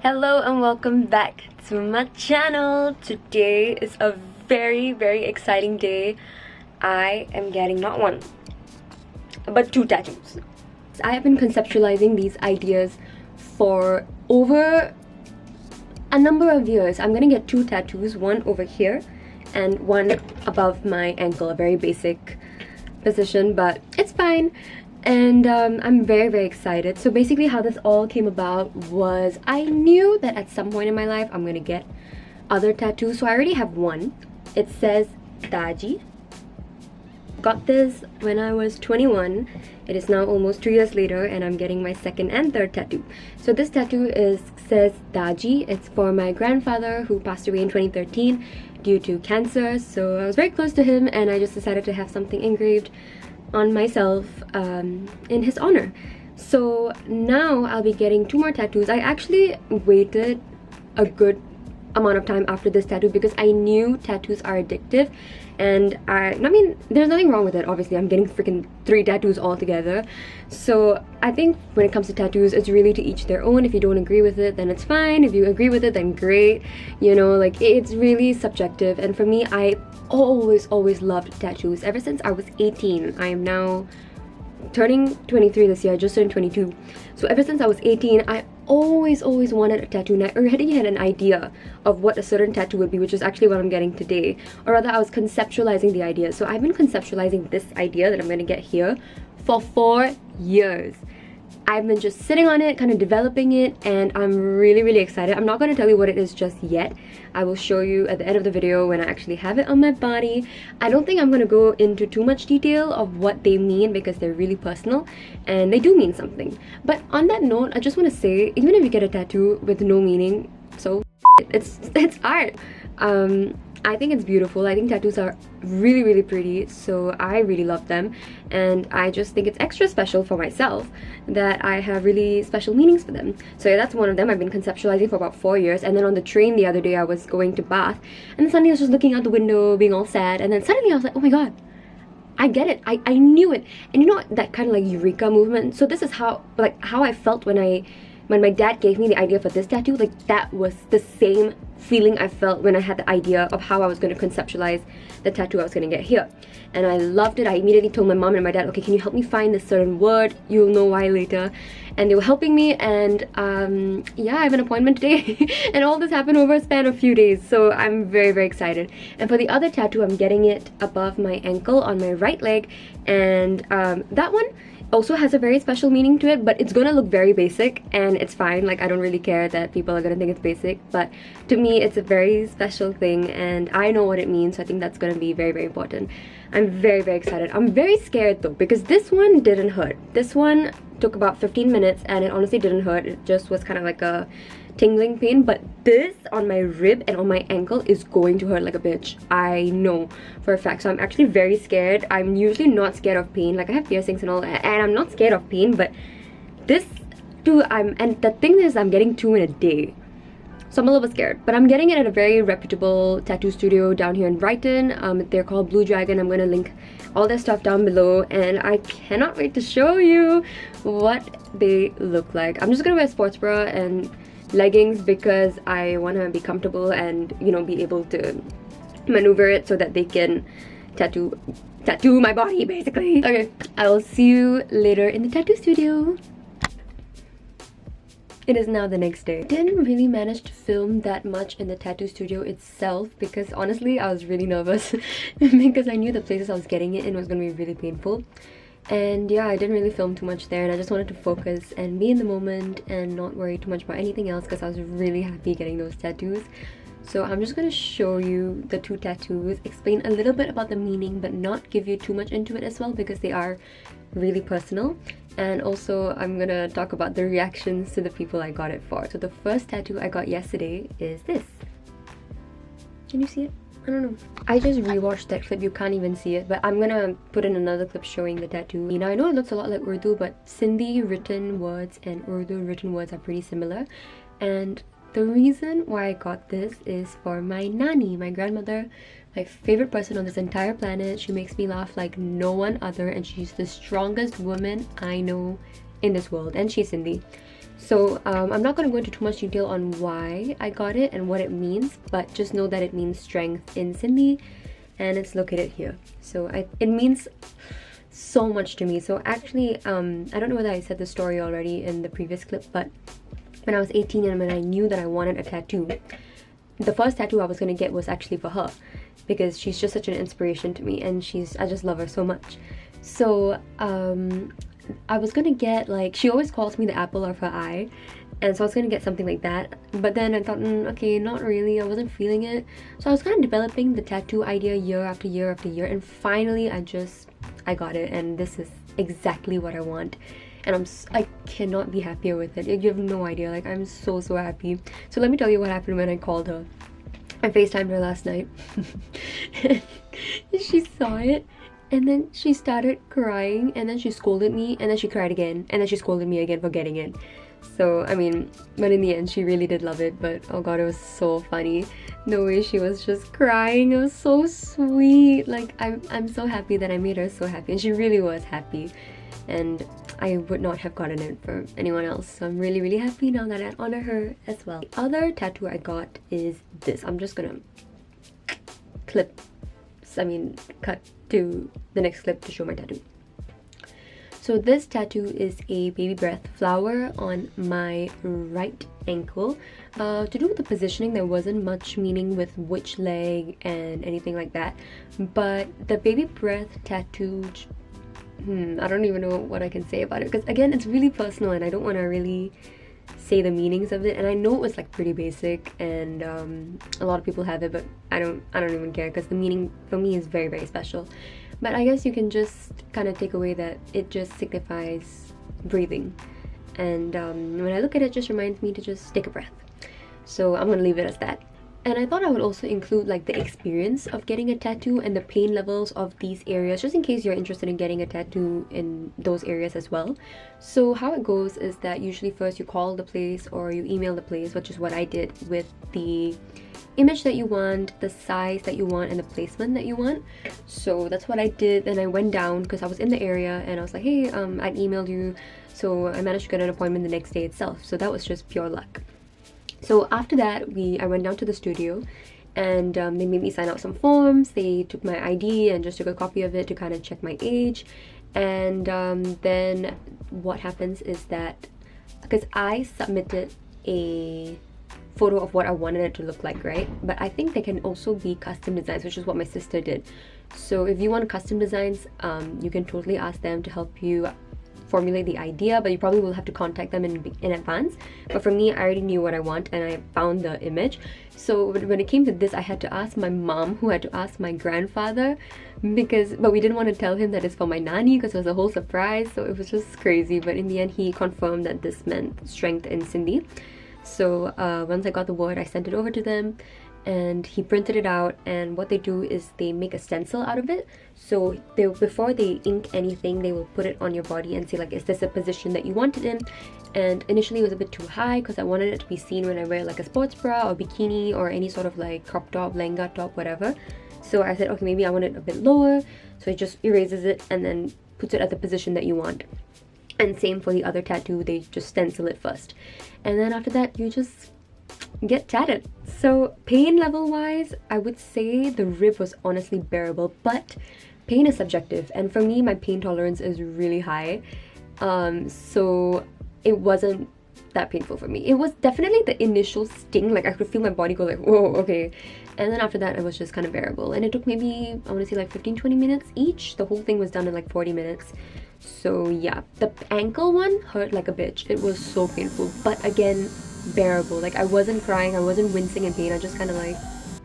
Hello and welcome back to my channel. Today is a very exciting day. I am getting not one but two tattoos. I have been conceptualizing these ideas for over a number of years. I'm gonna get two tattoos, one over here and one above my ankle, a very basic position, but it's fine. And I'm very excited. So basically how this all came about was I knew that at some point in my life I'm gonna get other tattoos. So I already have one. It says Taji. Got this when I was 21. It is now almost 2 years later and I'm getting my second and third tattoo. So this tattoo says Taji. It's for my grandfather who passed away in 2013 due to cancer. So I was very close to him and I just decided to have something engraved on myself in his honor. So now I'll be getting two more tattoos. I actually waited a good amount of time after this tattoo because I knew tattoos are addictive, and I mean there's nothing wrong with it. Obviously I'm getting freaking 3 tattoos all together. So I think when it comes to tattoos, it's really to each their own. If you don't agree with it, then it's fine. If you agree with it, then great. You know, like it's really subjective. And for me, I always loved tattoos ever since I was 18. I am now turning 23 this year. I just turned 22. So ever since I was 18, I always wanted a tattoo, and I already had an idea of what a certain tattoo would be, which is actually what I'm getting today. Or rather, I was conceptualizing the idea. So I've been conceptualizing this idea that I'm going to get here for 4 years. I've been just sitting on it, kind of developing it, and I'm really excited. I'm not going to tell you what it is just yet. I will show you at the end of the video when I actually have it on my body. I don't think I'm going to go into too much detail of what they mean because they're really personal and they do mean something. But on that note, I just want to say, even if you get a tattoo with no meaning, so it's art. I think it's beautiful. I think tattoos are really pretty, so I really love them, and I just think it's extra special for myself that I have really special meanings for them. So yeah, that's one of them. I've been conceptualizing for about 4 years, and then on the train the other day I was going to Bath, and then suddenly I was just looking out the window being all sad, and then suddenly I was like, oh my god, I get it. I knew it. And you know that kind of like eureka movement? So this is how I felt when my dad gave me the idea for this tattoo. Like that was the same feeling I felt when I had the idea of how I was going to conceptualize the tattoo I was going to get here. And I loved it. I immediately told my mom and my dad, okay, can you help me find this certain word? You'll know why later. And they were helping me, and yeah, I have an appointment today. And all this happened over a span of a few days, so I'm very excited. And for the other tattoo, I'm getting it above my ankle on my right leg, and that one also has a very special meaning to it, but it's gonna look very basic, and it's fine. Like, I don't really care that people are gonna think it's basic, but to me it's a very special thing and I know what it means, so I think that's gonna be very important. I'm very excited. I'm very scared though, because this one didn't hurt. This one took about 15 minutes and it honestly didn't hurt. It just was kind of like a tingling pain, but this on my rib and on my ankle is going to hurt like a bitch. I know for a fact. So I'm actually very scared. I'm usually not scared of pain. Like, I have piercings and all, and I'm not scared of pain, but this too, and the thing is I'm getting 2 in a day, so I'm a little bit scared. But I'm getting it at a very reputable tattoo studio down here in Brighton. They're called Blue Dragon. I'm gonna link all their stuff down below, and I cannot wait to show you what they look like. I'm just gonna wear sports bra and leggings because I want to be comfortable and, you know, be able to maneuver it so that they can tattoo my body basically. Okay, I will see you later in the tattoo studio. It is now the next day. I didn't really manage to film that much in the tattoo studio itself because honestly I was really nervous because I knew the places I was getting it in was going to be really painful. And yeah, I didn't really film too much there, and I just wanted to focus and be in the moment and not worry too much about anything else because I was really happy getting those tattoos. So I'm just going to show you the 2 tattoos, explain a little bit about the meaning but not give you too much into it as well because they are really personal. And also I'm going to talk about the reactions to the people I got it for. So the first tattoo I got yesterday is this. Can you see it? I don't know. I just rewatched that clip. You can't even see it, but I'm gonna put in another clip showing the tattoo. Now I know it looks a lot like Urdu, but Sindhi written words and Urdu written words are pretty similar. And the reason why I got this is for my Nani, my grandmother, my favorite person on this entire planet. She makes me laugh like no one other, and she's the strongest woman I know in this world, and she's Sindhi. So I'm not going to go into too much detail on why I got it and what it means, but just know that it means strength in Sindhi, and it's located here. So it means so much to me. So actually, I don't know whether I said the story already in the previous clip, but when I was 18 and when I knew that I wanted a tattoo, the first tattoo I was going to get was actually for her, because she's just such an inspiration to me, and I just love her so much. So I was gonna get, like, she always calls me the apple of her eye, and so I was gonna get something like that, but then I thought, okay, not really, I wasn't feeling it. So I was kind of developing the tattoo idea year after year after year, and finally I got it, and this is exactly what I want, and I cannot be happier with it. You have no idea, like, I'm so happy. So let me tell you what happened when I called her. I FaceTimed her last night. She saw it, and then she started crying, and then she scolded me, and then she cried again, and then she scolded me again for getting it. So I mean, but in the end she really did love it. But oh god, it was so funny the way she was just crying. It was so sweet. Like, I'm so happy that I made her so happy, and she really was happy, and I would not have gotten it for anyone else. So I'm really happy now that I honor her as well. The other tattoo I got is this. I'm just gonna cut to the next clip to show my tattoo. So this tattoo is a baby breath flower on my right ankle. To do with the positioning, there wasn't much meaning with which leg and anything like that, but the baby breath tattoo, I don't even know what I can say about it, because again, it's really personal and I don't want to really say the meanings of it. And I know it was like pretty basic, and a lot of people have it, but I don't even care, because the meaning for me is very special. But I guess you can just kind of take away that it just signifies breathing, and when I look at it, it just reminds me to just take a breath. So I'm gonna leave it as that. And I thought I would also include like the experience of getting a tattoo and the pain levels of these areas, just in case you're interested in getting a tattoo in those areas as well. So how it goes is that usually first you call the place or you email the place, which is what I did, with the image that you want, the size that you want, and the placement that you want. So that's what I did. Then I went down because I was in the area, and I was like, hey, I emailed you. So I managed to get an appointment the next day itself. So that was just pure luck. So after that, I went down to the studio, and they made me sign out some forms. They took my ID and just took a copy of it to kind of check my age. And then what happens is that, because I submitted a photo of what I wanted it to look like, right? But I think they can also be custom designs, which is what my sister did. So if you want custom designs, you can totally ask them to help you formulate the idea, but you probably will have to contact them in advance. But for me, I already knew what I want, and I found the image. So when it came to this, I had to ask my mom, who had to ask my grandfather, but we didn't want to tell him that it's for my nanny, because it was a whole surprise. So it was just crazy, but in the end he confirmed that this meant strength in Sindhi. So once I got the word, I sent it over to them, and he printed it out. And what they do is they make a stencil out of it. So before they ink anything, they will put it on your body and say, like, is this a position that you want it in? And initially it was a bit too high, because I wanted it to be seen when I wear like a sports bra or bikini or any sort of like crop top, lehenga top, whatever. So I said, okay, maybe I want it a bit lower. So it just erases it and then puts it at the position that you want. And same for the other tattoo, they just stencil it first, and then after that you just get tatted. So pain level wise, I would say the rib was honestly bearable, but pain is subjective, and for me, my pain tolerance is really high. So it wasn't that painful for me. It was definitely the initial sting, like I could feel my body go like, whoa, okay. And then after that, it was just kind of bearable, and it took maybe, I want to say, like 15-20 minutes each. The whole thing was done in like 40 minutes. So yeah, the ankle one hurt like a bitch. It was so painful, but again, bearable. Like I wasn't crying, I wasn't wincing in pain. I just kind of like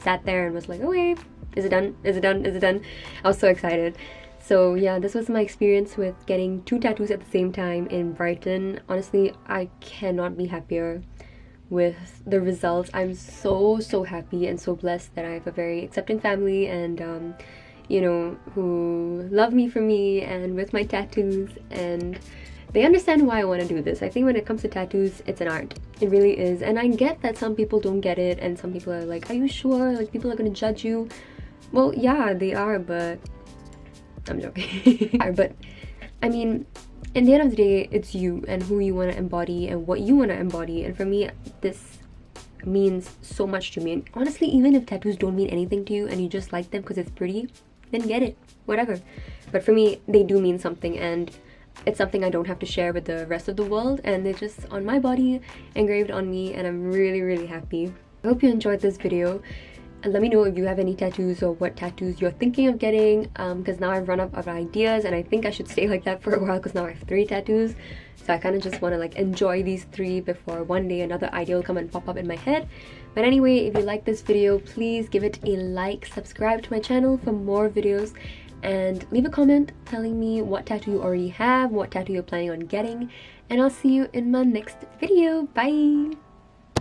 sat there and was like, okay, is it done? Is it done? Is it done? I was so excited. So yeah, this was my experience with getting 2 tattoos at the same time in Brighton. Honestly, I cannot be happier with the results. I'm so happy and so blessed that I have a very accepting family, and you know, who love me for me and with my tattoos, and they understand why I want to do this. I think when it comes to tattoos, it's an art. It really is. And I get that some people don't get it, and some people are like, are you sure? Like, people are gonna judge you. Well, yeah, they are, but I'm joking. But I mean, in the end of the day, it's you and who you want to embody and what you want to embody. And for me, this means so much to me. And honestly, even if tattoos don't mean anything to you and you just like them because it's pretty, then get it, whatever. But for me, they do mean something, and it's something I don't have to share with the rest of the world, and they're just on my body, engraved on me, and I'm really happy. I hope you enjoyed this video. And let me know if you have any tattoos or what tattoos you're thinking of getting, because now I've run out of ideas, and I think I should stay like that for a while because now I have 3 tattoos. So I kind of just want to like enjoy these 3 before one day another idea will come and pop up in my head. But anyway, if you like this video, please give it a like, subscribe to my channel for more videos, and leave a comment telling me what tattoo you already have, what tattoo you're planning on getting, and I'll see you in my next video. Bye!